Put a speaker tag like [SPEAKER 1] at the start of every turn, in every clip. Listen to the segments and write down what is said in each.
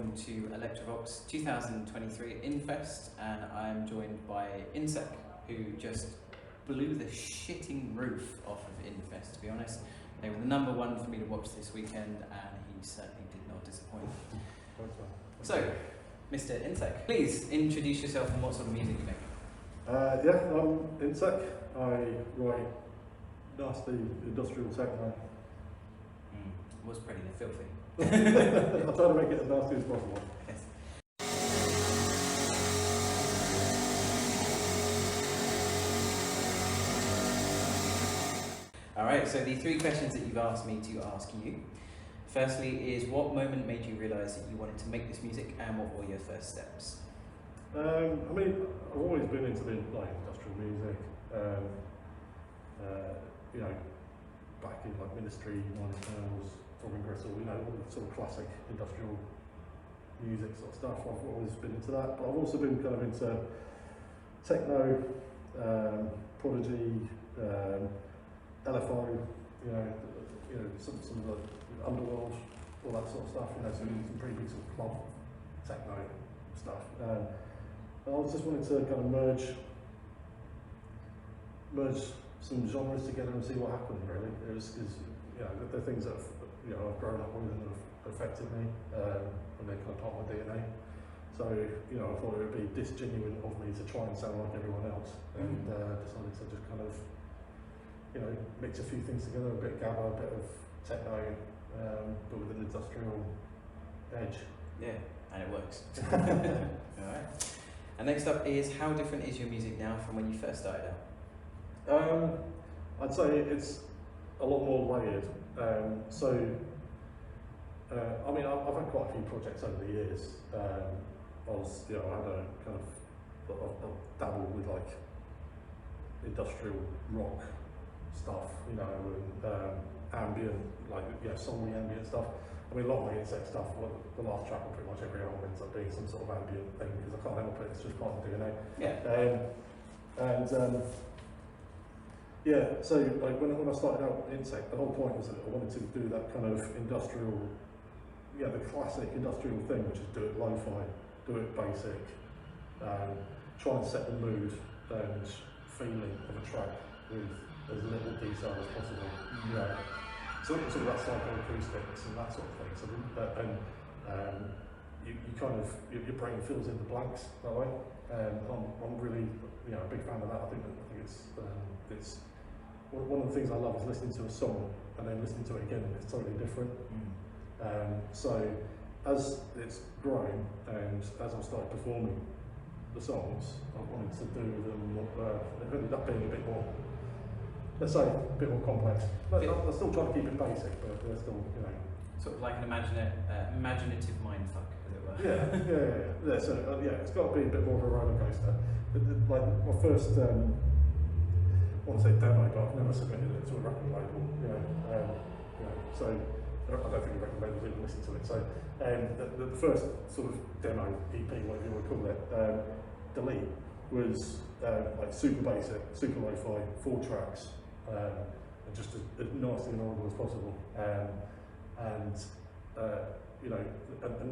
[SPEAKER 1] welcome to Elektro Vox 2023 Infest, and I'm joined by INTSEC, who just blew the shitting roof off of Infest, to be honest. They were the #1 for me to watch this weekend, and he certainly did not disappoint. So, Mr. INTSEC, please introduce yourself and what sort of music you make.
[SPEAKER 2] Yeah, I'm INTSEC. I write nasty industrial techno.
[SPEAKER 1] Was pretty filthy.
[SPEAKER 2] I try to make it as nasty as possible.
[SPEAKER 1] Yes. Alright, so the 3 questions that you've asked me to ask you. Firstly is, what moment made you realise that you wanted to make this music, and what were your first steps?
[SPEAKER 2] I mean, I've always been into the industrial music. You know, back in Ministry, Nine Inch, Throbbing Gristle, you know, all the sort of classic industrial music sort of stuff. I've always been into that, but I've also been kind of into techno, Prodigy, LFO, you know, some of the underworld, all that sort of stuff. You know, some pretty big sort of club techno stuff. And I was just wanting to kind of merge some genres together and see what happened. Really, it was you know, the things that I've grown up with and have affected me, and they're kind of part of my DNA. So I thought it would be disgenuine of me to try and sound like everyone else, and decided to just kind of mix a few things together, a bit of gabba, a bit of techno, but with an industrial edge. Yeah,
[SPEAKER 1] and it works. Alright. And next up is, how different is your music now from when you first started out?
[SPEAKER 2] I'd say it's a lot more layered. I mean, I've had quite a few projects over the years. I had a kind of, I've dabbled with industrial rock stuff, and ambient, soul ambient stuff. I mean, a lot of my INTSEC stuff, the last track on pretty much every album ends up being some sort of ambient thing, because I can't help it, it's just part of the DNA. Yeah. So when I started out with INTSEC, the whole point was that I wanted to do that kind of industrial, the classic industrial thing, which is do it lo-fi, do it basic, try and set the mood and feeling of a track with as little detail as possible. So it's all that psychoacoustics and that sort of thing. So your brain fills in the blanks that way. I'm really a big fan of that. I think it's one of the things I love is listening to a song and then listening to it again, and it's totally different. So as it's grown and as I started performing the songs, I wanted to do them. They've ended up being a bit more, let's say, a bit more complex. I still try to keep it basic, but they're still,
[SPEAKER 1] sort of like an imaginative mindfuck, as it were.
[SPEAKER 2] Yeah. So it's got to be a bit more of a roller coaster. My first, I want to say demo, but I've never submitted it to a record label. So I don't think the record labels even listen to it. So the first sort of demo, EP, whatever you want to call it, Delete, was super basic, super lo-fi, 4 tracks, and just as nasty and horrible as possible. And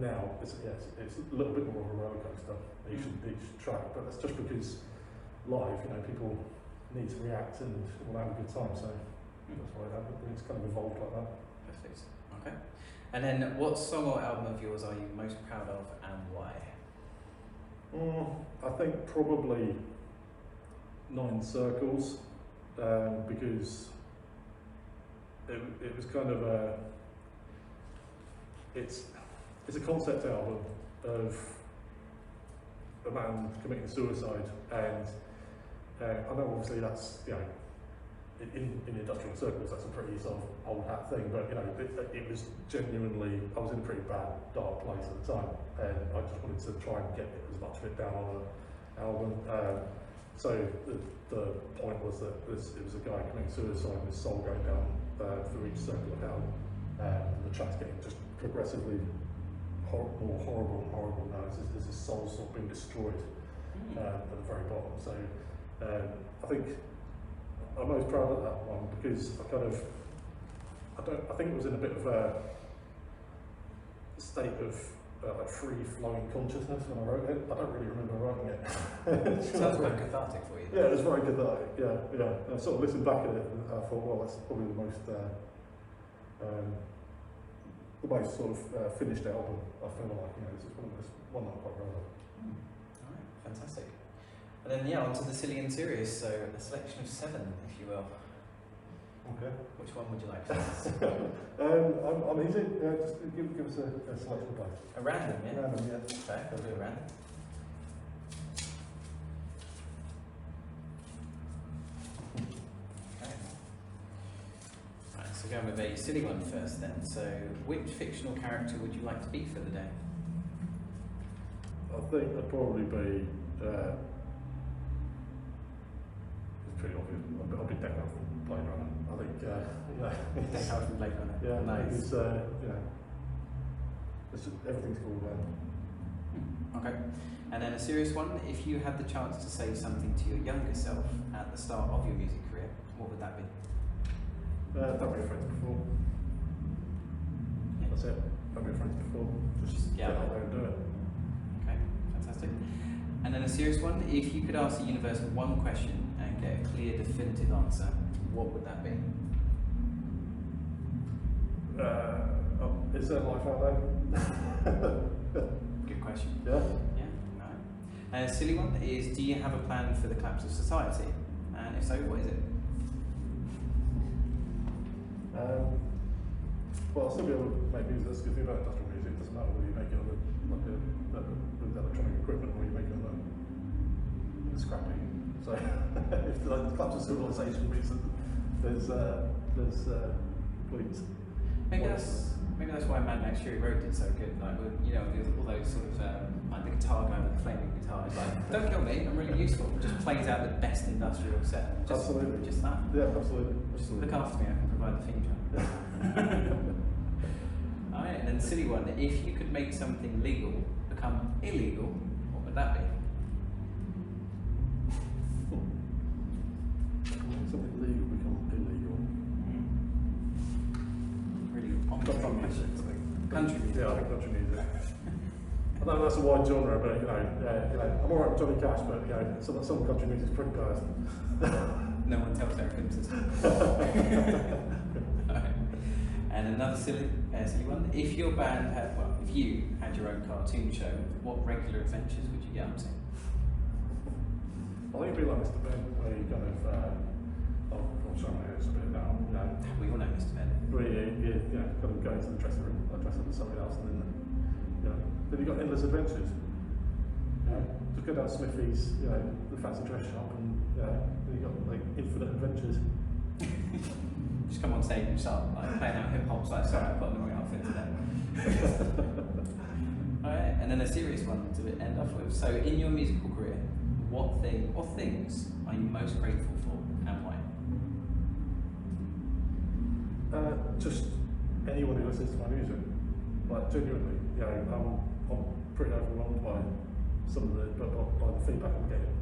[SPEAKER 2] now it's a little bit more of a roller coaster each track, but that's just because live, people need to react and want to have a good time. So that's why it's kind of evolved like that.
[SPEAKER 1] Perfect. Okay. And then, what song or album of yours are you most proud of, and why?
[SPEAKER 2] I think probably 9 Circles, because it was kind of it's a concept album of a man committing suicide, and I know obviously that's in industrial circles that's a pretty sort of old hat thing, but it was genuinely, I was in a pretty bad dark place at the time, and I just wanted to try and get as much of it down on an album. So the point was that it was a guy committing suicide and his soul going down through each circle of hell, and the track's getting just progressively more horrible and horrible now as his soul sort of being destroyed at the very bottom. So I think I'm most proud of that one, because I think it was in a bit of a state of like free-flowing consciousness when I wrote it. I don't really remember writing it.
[SPEAKER 1] Sounds quite cathartic for you.
[SPEAKER 2] Yeah, it was very cathartic. Yeah. I sort of listened back at it and I thought, well, that's probably the most sort of finished album. I feel like, this is one that I'm quite proud of.
[SPEAKER 1] Alright, fantastic. And then on to the silly and serious, so a selection of 7, if you will.
[SPEAKER 2] Okay.
[SPEAKER 1] Which one would you like first?
[SPEAKER 2] I'm easy. Just give us a selection of both.
[SPEAKER 1] A random, yeah?
[SPEAKER 2] Random, yeah.
[SPEAKER 1] Okay, I'll do a random. Okay. Right, so going with a silly one first then. So, which fictional character would you like to be for the day?
[SPEAKER 2] I think I'd probably be. It's pretty obvious. I'll be Deckard from Blade Runner. I think.
[SPEAKER 1] Deckard from Blade Runner.
[SPEAKER 2] Yeah,
[SPEAKER 1] nice.
[SPEAKER 2] It's everything's cool there.
[SPEAKER 1] Okay. And then a serious one. If you had the chance to say something to your younger self at the start of your music career, what would that be?
[SPEAKER 2] Don't be afraid to perform.
[SPEAKER 1] Yeah.
[SPEAKER 2] That's it. Don't be afraid to perform. Just get out there and do it.
[SPEAKER 1] Okay, fantastic. And then a serious one. If you could ask the universe one question and get a clear, definitive answer, what would that be?
[SPEAKER 2] Is there life out there?
[SPEAKER 1] Good question.
[SPEAKER 2] Yeah.
[SPEAKER 1] Yeah, no. And a silly one is, do you have a plan for the collapse of society? And if so, what is it?
[SPEAKER 2] Well, I'll still be able to make music. That's the good thing about industrial music. It doesn't matter whether you make it with electronic equipment or you make it with scrappy. So, if the collapse of civilization means that there's complete.
[SPEAKER 1] Maybe that's why Mad Max Fury Road did so good. Like, with, all those sort of like the guitar guy with the flaming guitar. It's like, don't kill me, I'm really useful. Just plays out the best industrial set.
[SPEAKER 2] Absolutely.
[SPEAKER 1] Just that.
[SPEAKER 2] Yeah, absolutely.
[SPEAKER 1] Just look after me, I can provide the theme track. Alright, and then the silly one. If you could make something legal become illegal, what would that be?
[SPEAKER 2] Something legal become illegal.
[SPEAKER 1] Really on the front questions. Country music.
[SPEAKER 2] Yeah, I think country music. I know that's a wide genre, but I'm alright with Johnny Cash, but some country music's pretty bad.
[SPEAKER 1] No one tells their film system. Right. And another silly one. If your band if you had your own cartoon show, what regular adventures would you get up to?
[SPEAKER 2] I think it'd be like Mr. Ben, where you kind of, I'm sorry, it's a bit now,
[SPEAKER 1] We all know Mr. Ben.
[SPEAKER 2] where you kind of go into the dressing room, dress up as something else, and then you've got endless adventures. Just go down Smithy's, the fancy dress shop, and then you've got like infinite adventures.
[SPEAKER 1] Just come on stage and start playing out hip hop. Sorry, I put on the wrong outfit today. Alright, and then a serious one to end off with. So, in your musical career, what things are you most grateful for, and why?
[SPEAKER 2] Just anyone who listens to my music, like genuinely, I'm pretty overwhelmed by some of the by the feedback I'm getting,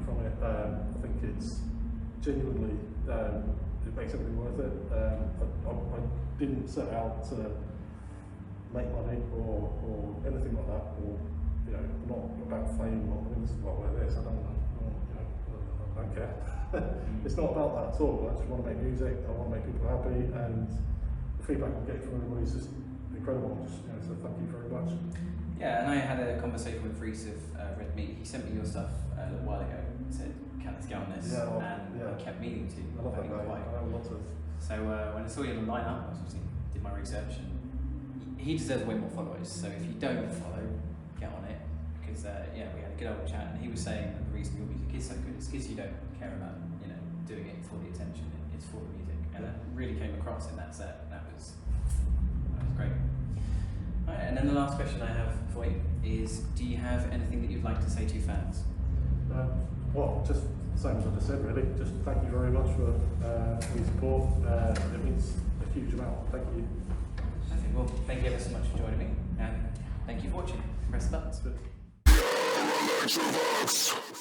[SPEAKER 2] from it. I think it's genuinely it makes everything worth it. I didn't set out to make money or anything like that, or I'm not about fame. This is what I wear this. I don't care. It's not about that at all. I just want to make music. I want to make people happy, and the feedback I'm getting from everybody is just incredible. So thank you very much.
[SPEAKER 1] Yeah, and I had a conversation with Reese of Red Meat. He sent me your stuff a little while ago and said, "Can let's get on this?" I kept meaning to.
[SPEAKER 2] I love that guy. I know lots of.
[SPEAKER 1] So when I saw you on the lineup, I obviously did my research, and he deserves way more followers. So if you don't follow, get on it, because we had a good old chat, and he was saying that the reason your music is so good is because you don't care about doing it for the attention. It's for the music, and that really came across in that set. That was great. Right, and then the last question I have for you is: do you have anything that you'd like to say to your fans?
[SPEAKER 2] Well, just the same as I just said, really. Just thank you very much for your support. It means a huge amount. Thank you.
[SPEAKER 1] Okay, well, thank you ever so much for joining me, and thank you for watching. Press the buttons.
[SPEAKER 3] Elektro Vox.